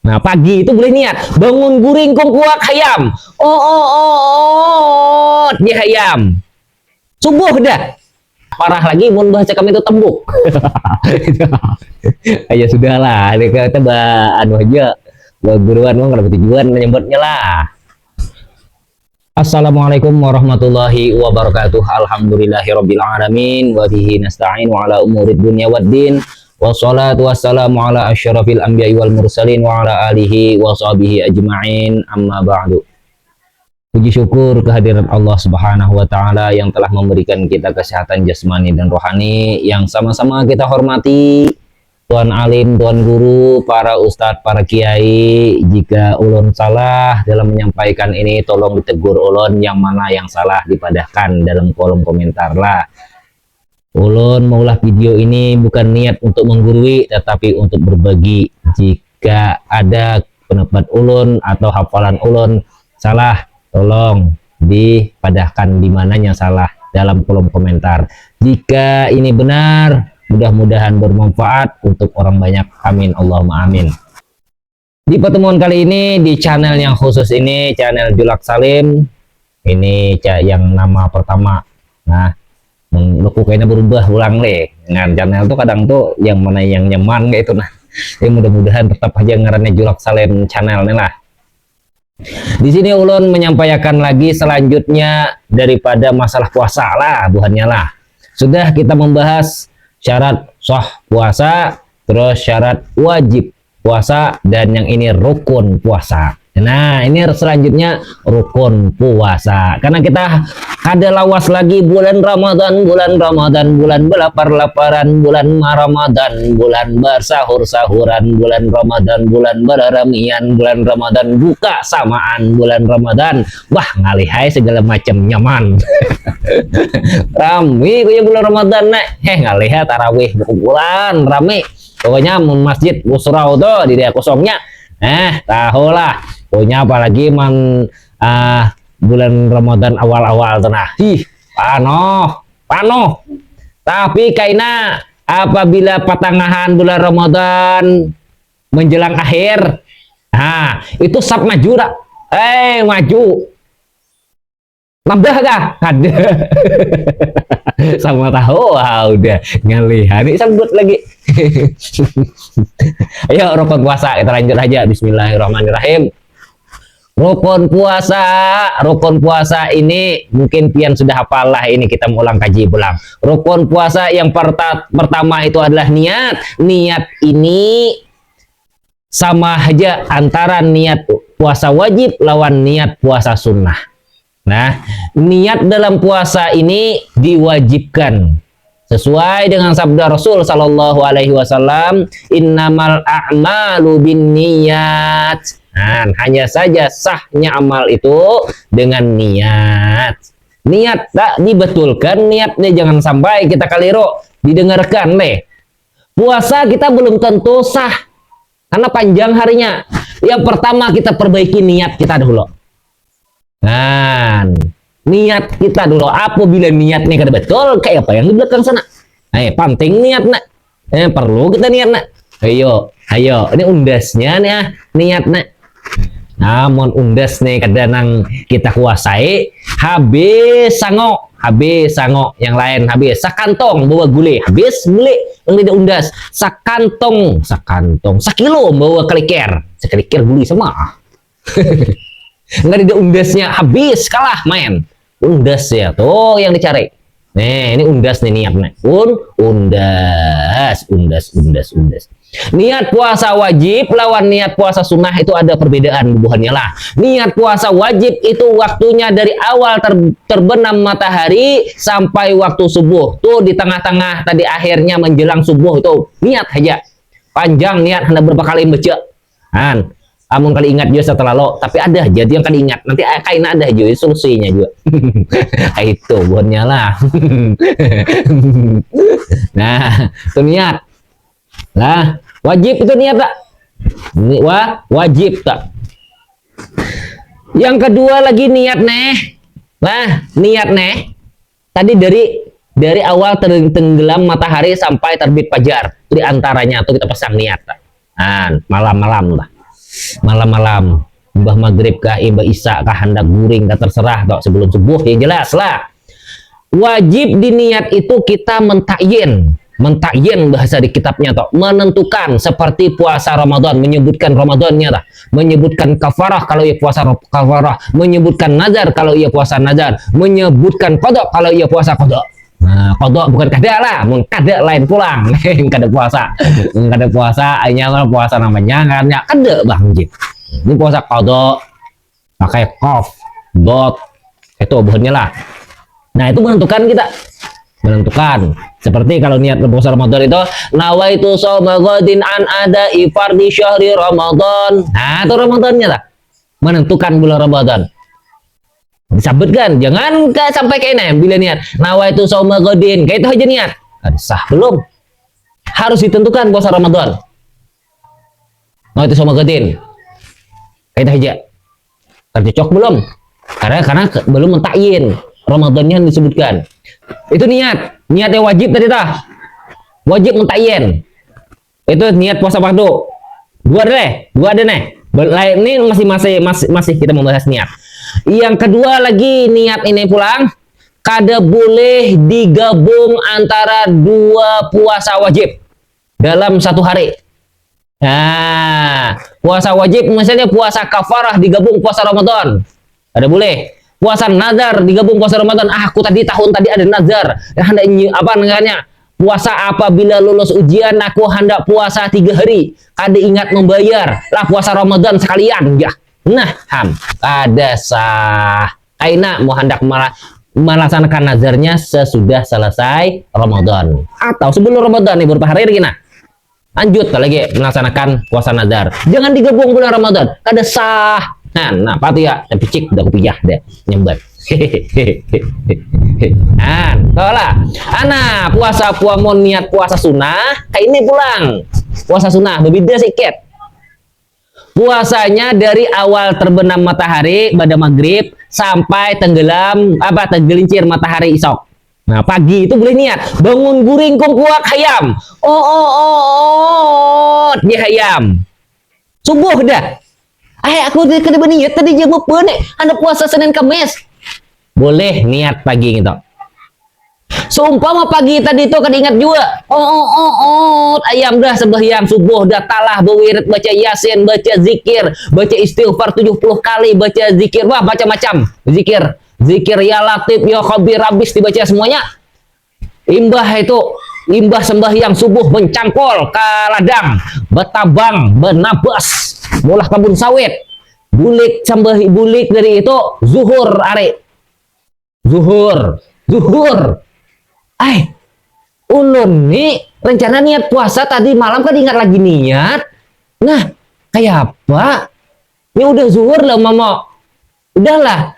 Nah, pagi itu boleh niat bangun guring kong kuak hayam. Dia hayam. Subuh dah. Parah lagi mun bahasa kami itu tembuk. Ya sudahlah, kita anu aja. Guruan mah kada tujuan nyebutnya lah. Assalamualaikum warahmatullahi wabarakatuh. Alhamdulillahirabbil alamin wa bihi nasta'in wa ala umurid dunya waddin. Wassalatu wassalamu ala asyrafil anbiya'i wal mursalin wa ala alihi wa sahbihi ajma'in. Amma ba'du. Puji syukur kehadiran Allah Subhanahu wa taala yang telah memberikan kita kesehatan jasmani dan rohani, yang sama-sama kita hormati Tuan Alim, Tuan Guru, para ustadz, para kiai. Jika ulun salah dalam menyampaikan ini, tolong ditegur ulun, yang mana yang salah dipadahkan dalam kolom komentar lah. Ulun maulah video ini bukan niat untuk menggurui, tetapi untuk berbagi. Jika ada pendapat ulun atau hafalan ulun salah, tolong dipadahkan di mananya salah dalam kolom komentar. Jika ini benar, mudah-mudahan bermanfaat untuk orang banyak. Amin Allahumma amin. Di pertemuan kali ini, di channel yang khusus ini, channel Julak Salim, ini yang nama pertama. Nah, aku kayaknya berubah ulang deh. Dengan channel tuh kadang tuh yang mana yang nyaman kayak itu. Nah, mudah-mudahan tetap aja ngarannya Julak Salim channel nih lah. Di sini ulun menyampaikan lagi selanjutnya daripada masalah puasa lah, buhannya lah. Sudah kita membahas syarat sah puasa, terus syarat wajib puasa, dan yang ini rukun puasa. Nah, ini selanjutnya rukun puasa. Karena kita ada lawas lagi bulan Ramadan, bulan belapar-laparan, bulan Ramadan, bulan bersahur-sahuran, bulan Ramadan, bulan beraramian, bulan Ramadan buka samaan, bulan Ramadan. Wah, ngalihai segala macam nyaman. Rame kayak bulan Ramadan nek. Ngalihai tarawih bulan rame. Pokoknya masjid Busrau tuh di daerah kosongnya. Tahulah. Pokoknya apalagi bulan Ramadan awal-awal tenah. Panoh. Tapi kaina apabila pertengahan bulan Ramadan menjelang akhir, itu sab maju dah. Maju. Nambah kah? Ada. Sama tahu, udah ngelihat ini sambut lagi. Ayo rukun puasa, kita lanjut aja. Bismillahirrahmanirrahim. Rukun puasa ini mungkin pian sudah hafal lah, ini kita ulang kaji ulang. Rukun puasa yang pertama itu adalah niat. Niat ini sama aja antara niat puasa wajib lawan niat puasa sunnah. Nah, niat dalam puasa ini diwajibkan sesuai dengan sabda Rasul Sallallahu Alaihi Wasallam, innamal a'malu binniyat. Nah, hanya saja sahnya amal itu dengan niat. Niat tak dibetulkan, niatnya jangan sampai kita keliru. Didengarkan deh. Puasa kita belum tentu sah karena panjang harinya. Yang pertama kita perbaiki niat kita dulu. Nah, niat kita dulu. Apabila niatnya kada betul, kayak apa yang di belakang sana? Penting niat nak. Perlu kita niat nak. Ayo. Ini undasnya nih niat nak. Namun undas nih kadang kita kuasai, habis sangok yang lain habis sakantong bawa gule, habis gule yang tidak undas sakantong sakilo bawa keliker guli sama. Nggak ada undasnya, habis kalah main. Undas ya tuh yang dicari. Nih, ini undas nih niatnya. Undas. Niat puasa wajib lawan niat puasa sunnah itu ada perbedaan buhannya lah. Niat puasa wajib itu waktunya dari awal terbenam matahari sampai waktu subuh. Tuh di tengah-tengah tadi akhirnya menjelang subuh itu niat aja. Panjang niat hendak berapa kali baca. Amun kali ingat juga setelah lo, tapi ada jadi yang kali ingat nanti kaina ada juga solusinya juga. Itu buahnya lah. Nah, itu niat. Nah, wajib itu niat tak? Wajib tak? Yang kedua lagi niat neh. Nah, niat neh. Tadi dari awal tenggelam matahari sampai terbit fajar. Itu di antaranya tuh kita pasang niat tak? Nah, malam-malam lah. malam-malam, imbah maghrib kah, imbah isya kah, hendak guring kah, terserah tok, sebelum subuh yang jelas lah. Wajib diniat itu kita mentakyin bahasa di kitabnya tok, menentukan, seperti puasa Ramadan, menyebutkan Ramadannya lah, menyebutkan kafarah kalau ia puasa kafarah, menyebutkan nazar kalau ia puasa nazar, menyebutkan kodok kalau ia puasa kodok. Nah, kodok bukan kada lah, kada lain pulang. Kada puasa, kada puasa, hanya puasa namanya karena kada bang Jin. Ini puasa kodok pakai kof, dot, itu bahannya lah. Nah itu menentukan kita, menentukan. Seperti kalau niat puasa Ramadan itu, nawaitu shauma ghadin an ada ifar di syahri Ramadan. Nah itu Ramadannya lah, menentukan bulan Ramadan. Disebutkan, jangan sampai kayak ini bila niat nawaitu shauma ghadin, kayak itu aja niat. Sah belum? Harus ditentukan puasa Ramadan. Nawaitu shauma ghadin, kayak itu aja. Tercocok belum? Karena belum mentakyin Ramadannya disebutkan. Itu niat yang wajib tadi tah. Wajib mentakyin. Itu niat puasa fardu. Dua deh. Ini masih kita membahas niat. Yang kedua lagi niat ini pulang, kada boleh digabung antara dua puasa wajib dalam satu hari. Nah, puasa wajib misalnya puasa kafarah digabung puasa Ramadan, ada boleh. Puasa nazar digabung puasa Ramadan. Aku tahun tadi ada nazar, hendak apa namanya? Puasa apabila lulus ujian aku hendak puasa 3 hari. Kada ingat membayar, lah puasa Ramadan sekalian ya. Nah, ada sah. Aina mau hendak melaksanakan nazarnya sesudah selesai Ramadan atau sebelum Ramadan nih beberapa hari lagi. Nah, lanjut lagi melaksanakan puasa nazar. Jangan digabung bulan Ramadan, kada sah. Nah, pati ya, tapi cik udah kupiyah deh, nyembat. Lah, anak puasa puamon niat puasa sunnah, kayak ini pulang. Puasa sunnah berbeda sedikit. Puasanya dari awal terbenam matahari pada maghrib sampai tenggelam tergelincir matahari isok. Nah pagi itu boleh niat bangun guring kuat hayam. Dia hayam. Subuh dah. Aku kena berniat tadi jam apa nih? Anda puasa Senin Kamis. Boleh niat pagi gitu. Seumpama pagi tadi itu kan ingat juga. Ayam dah sembahyang subuh dah talah berwirid baca yasin, baca zikir, baca istighfar 70 kali, baca zikir, wah macam-macam zikir. Zikir ya Latif, ya Khabir, habis dibaca semuanya. Imbah sembahyang subuh mencangkol ke ladang, betabang, benabas, mulah kebun sawit. Bulik dari itu zuhur are. Zuhur. Ulun nih rencana niat puasa tadi malam kan ingat lagi niat. Nah, kayak apa? Ini udah zuhur lah mama. Udahlah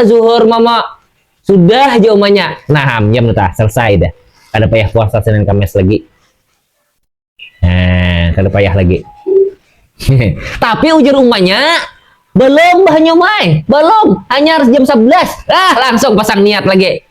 zuhur mama. Sudah aja umanya. Nah, jam udah selesai dah. Kada payah puasa Senin Kamis lagi. Kada payah lagi. Tapi ujar umanya belum belum. Hanya harus jam 11. Langsung pasang niat lagi.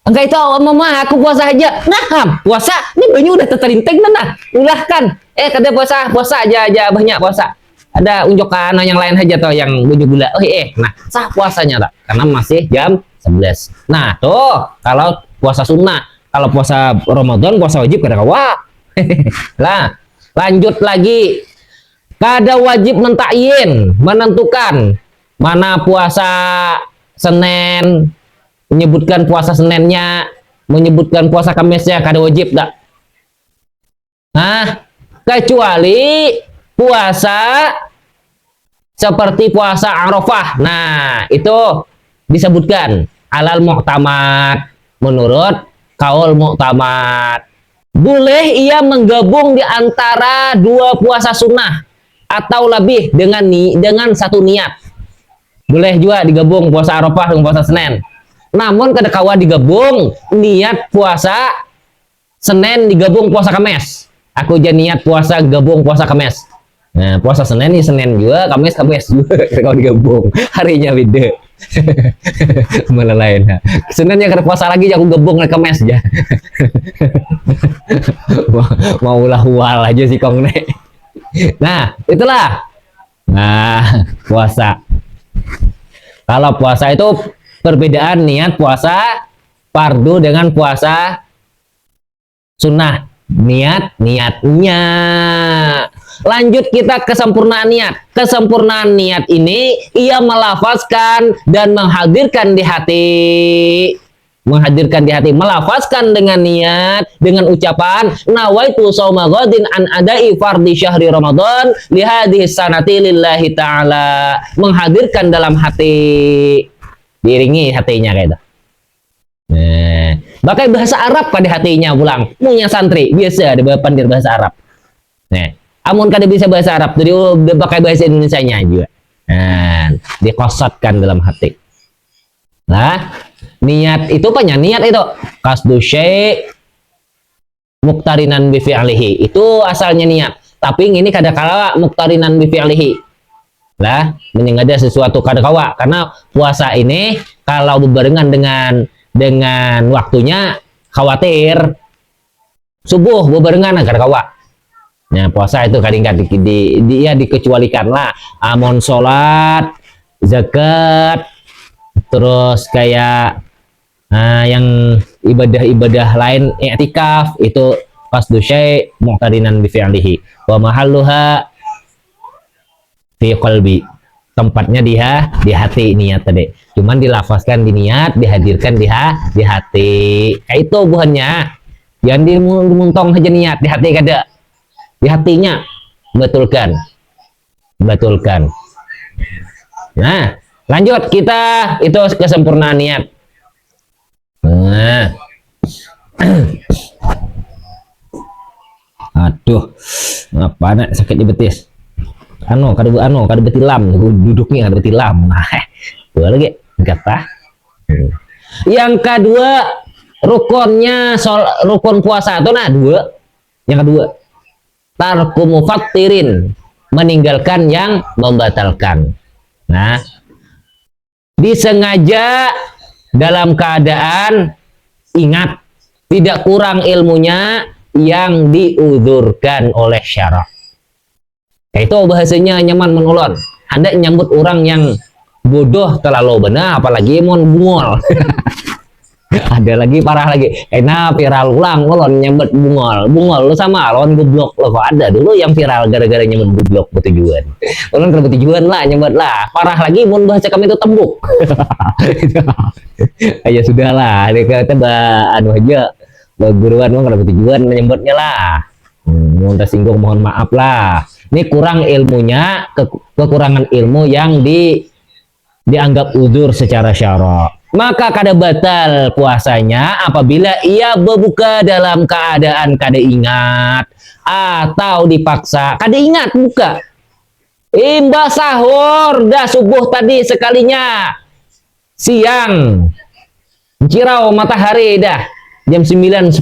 Enggak itu mama aku puasa aja. Nah, puasa ini banyak udah terinteng nah. Ulah kan. Kada puasa aja banyak puasa. Ada unjukan yang lain aja toh yang bunyi gula. Nah, sah puasanya tak? Karena masih jam 11. Nah, tuh kalau puasa sunnah, kalau puasa Ramadan, puasa wajib kada kawa. Lah, lanjut lagi. Kada wajib mentakyin, menentukan mana puasa Senin, menyebutkan puasa Seninnya, menyebutkan puasa Kamisnya, kada wajib tak? Nah, kecuali puasa seperti puasa Arafah. Nah, itu disebutkan alal mu'tamad, menurut kaul mu'tamad. Boleh ia menggabung di antara dua puasa sunnah atau lebih dengan satu niat. Boleh juga digabung puasa Arafah dengan puasa Senin. Namun kada kawa digabung niat puasa Senin digabung puasa Kamis. Aku jadi niat puasa gabung puasa Kamis. Nah, puasa Senin ini Senin juga, Kamis juga. Kada kawa digabung. Harinya beda. Malah lain. Seninnya kada puasa lagi aku gabung ke Kamis aja. Maulah wal aja sih kong nek. Nah, itulah. Nah, puasa. Kalau puasa itu perbedaan niat puasa fardu dengan puasa sunnah. Niatnya. Lanjut kita kesempurnaan niat. Kesempurnaan niat ini ia melafazkan dan menghadirkan di hati. Menghadirkan di hati, melafazkan dengan niat, dengan ucapan nawaitu shauma ghadin an adai fardhi syahri ramadan li hadhihi sanati lillahi ta'ala. Menghadirkan dalam hati, diiringi hatinya kayak itu. Nah, pakai bahasa Arab pada hatinya pulang. Punya santri biasa ada pandai bahasa Arab. Nah, amun kada bisa bahasa Arab, jadi pakai bahasa Indonesianya juga. Nah, dikosotkan dalam hati. Nah, niat itu apa? Niat itu qasdu syai' muqtarinan bi fi'lihi. Itu asalnya niat. Tapi ini kadang-kala muqtarinan bi fi'lihi. Lah, ada sesuatu kadang-kala karena puasa ini kalau berbarengan dengan waktunya khawatir subuh berbarengan kadang-kala. Nah, puasa itu kadang-kadang dia dikecualikan lah. Amon sholat, zakat, terus kayak yang ibadah-ibadah lain i'tikaf itu qasdu syai' muqtarinan bi fi'lihi wa mahalluha fi qalbi. Tempatnya di hati niat tadi. Cuman dilafazkan di niat, dihadirkan di hati. Kayak itu buahnya. Jangan dimuntong aja niat, di hati kada. Di hatinya betulkan. Nah, lanjut kita itu kesempurnaan niat. Nah. Aduh, apa nak sakit di betis? Kada betilam, duduknya kada betilam. Nah, dua lagi, kata. Yang kedua, rukun puasa itu dua. Yang kedua, tarku mufattirin, meninggalkan yang membatalkan. Nah, disengaja dalam keadaan ingat, tidak kurang ilmunya yang diuzurkan oleh syarak. Itu bahasanya nyaman menulon. Hendak nyambut orang yang bodoh terlalu benar, apalagi mon bungol. Ada lagi parah lagi. Enak viral ulang ulon nyambut bungol lu sama lawan goblok lo. Kok ada dulu yang viral gara-gara nyambut goblok bertujuan. Ulon kan bertujuan lah nyambut lah. Parah lagi mon bahasa kami itu tembuk. Ya sudahlah, dia kata anu aja. Guruan mau kada bertujuan nyambutnya lah. Mau tersinggung mohon maaf lah. Ini kurang ilmunya, kekurangan ilmu yang dianggap uzur secara syarak. Maka kada batal puasanya apabila ia berbuka dalam keadaan kada ingat atau dipaksa. Kada ingat buka. Imbas sahur dah subuh tadi sekalinya. Siang. Cirau matahari dah. Jam 9.10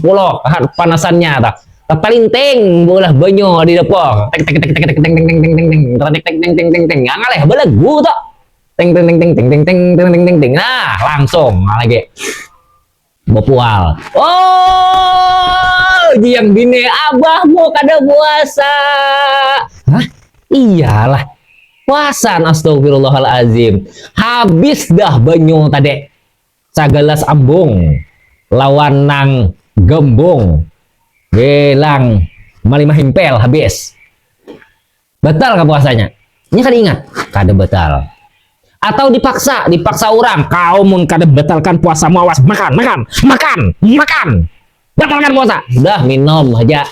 panasannya tak. Talinting bolah banyo di dapur. Tek tek tek tek tek teng teng teng teng teng teng tek tek teng teng teng teng. Ngaleh belagu tok. Teng teng teng teng teng teng teng teng teng teng teng. Nah, langsung lagi. Bepual. Oh, yang bini abahmu kada puasa. Hah? Iyalah. Puasa, astagfirullahalazim. Habis dah banyo tadi. Sagalas ambung. Lawan nang gembung. Gelang malimah himpel habis. Batal ke puasanya? Ini kan ingat, kada batal. Atau dipaksa orang. Kau mun kada batalkan puasa mawas makan. Batalkan puasa. Sudah minum aja.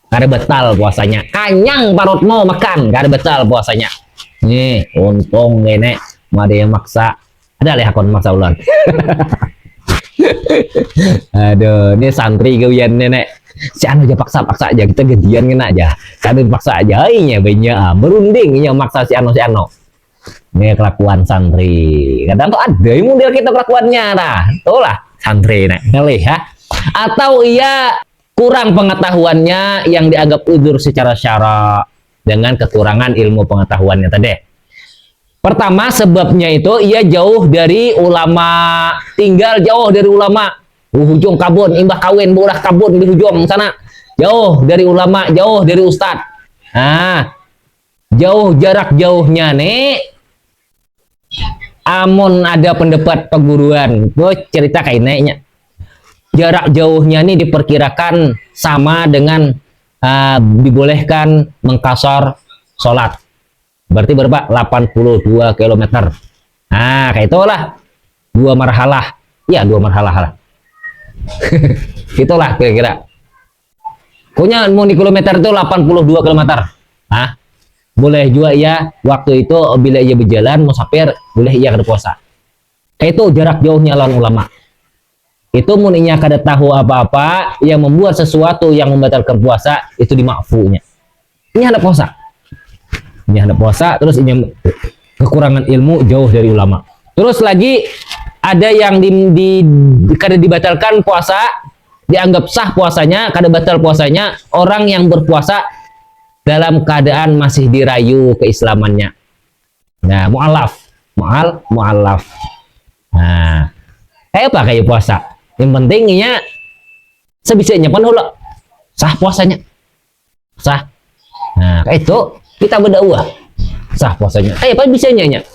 Kada batal puasanya. Kanyang parutmu makan, kada batal puasanya. Nih, untung gini, ada yang maksa. Ada lah akun maksa ulang. Aduh, ini santri gawian nenek. Si anu aja paksa aja, kita gantian kena aja. Kadang paksa aja, iya banyak berunding yang maksa si anu. Ini kelakuan santri. Kadang tuh ada yang model kita kelakuannya lah. Tuh lah santri nek ngelih ya. Atau ia kurang pengetahuannya yang dianggap uzur secara syarak dengan kekurangan ilmu pengetahuannya tadi. Pertama sebabnya itu ia jauh dari ulama, tinggal jauh dari ulama. Hujung kabun, imbah kawin, bolah kabun di hujung sana. Jauh dari ulama, jauh dari ustad. Nah, jarak jauhnya nih, amun ada pendapat perguruan, gue cerita kayak nanya. Jarak jauhnya nih diperkirakan sama dengan dibolehkan mengkasar sholat. Berarti berapa? 82 km. Nah, kayak itulah. 2 marhalah. Ya, 2 marhalah lah. Itulah kira-kira. Pokoknya mau di kilometer itu 82 km. Nah, boleh juga ya waktu itu bila ia berjalan musafir, boleh ia kada puasa. Kayak itu jarak jauhnya lawan ulama. Itu muninya kada tahu apa-apa yang membuat sesuatu yang membatalkan puasa itu dimakfunya. Ini hendak puasa. Ini hendak puasa terus ini kekurangan ilmu jauh dari ulama. Terus lagi ada yang kada dibatalkan puasa, dianggap sah puasanya, kada batal puasanya orang yang berpuasa dalam keadaan masih dirayu keislamannya. Nah, mu'alaf. Nah, kayak apa kayak puasa? Yang pentingnya sebisanya pun hula sah puasanya. Sah. Nah, kayak itu kita berdakwah. Sah puasanya. Kayak apa bisanya nya?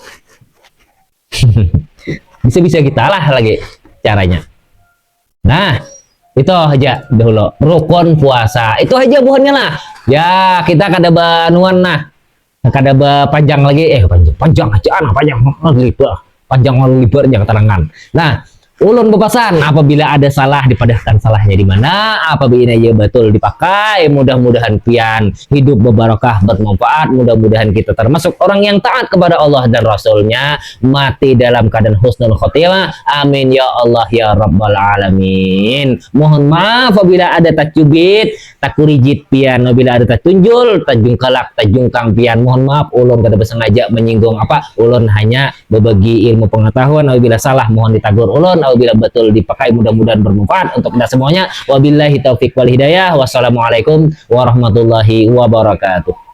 Bisa-bisa kita lah lagi caranya. Nah, itu aja dahulu rukun puasa. Itu aja buahnya lah. Ya, kita kada banuan nah. Kada panjang lagi panjang aja panjang lebarnya keterangan. Nah, ulun bepasan apabila ada salah dipadahkan salahnya di mana, apabila ia betul dipakai, mudah-mudahan pian hidup berbarakah bermanfaat, mudah-mudahan kita termasuk orang yang taat kepada Allah dan Rasulnya, mati dalam keadaan husnul khotimah, amin ya Allah ya rabbal alamin. Mohon maaf apabila ada takjubit, takurijit pian, apabila ada tatunjul, tajungkalak, tajungkang pian, mohon maaf ulun kada bersengaja menyinggung ulun hanya berbagi ilmu pengetahuan, apabila salah mohon ditagur ulun, apabila betul dipakai mudah-mudahan bermanfaat untuk kita semuanya. Wabillahi taufiq wal hidayah. Wassalamualaikum warahmatullahi wabarakatuh.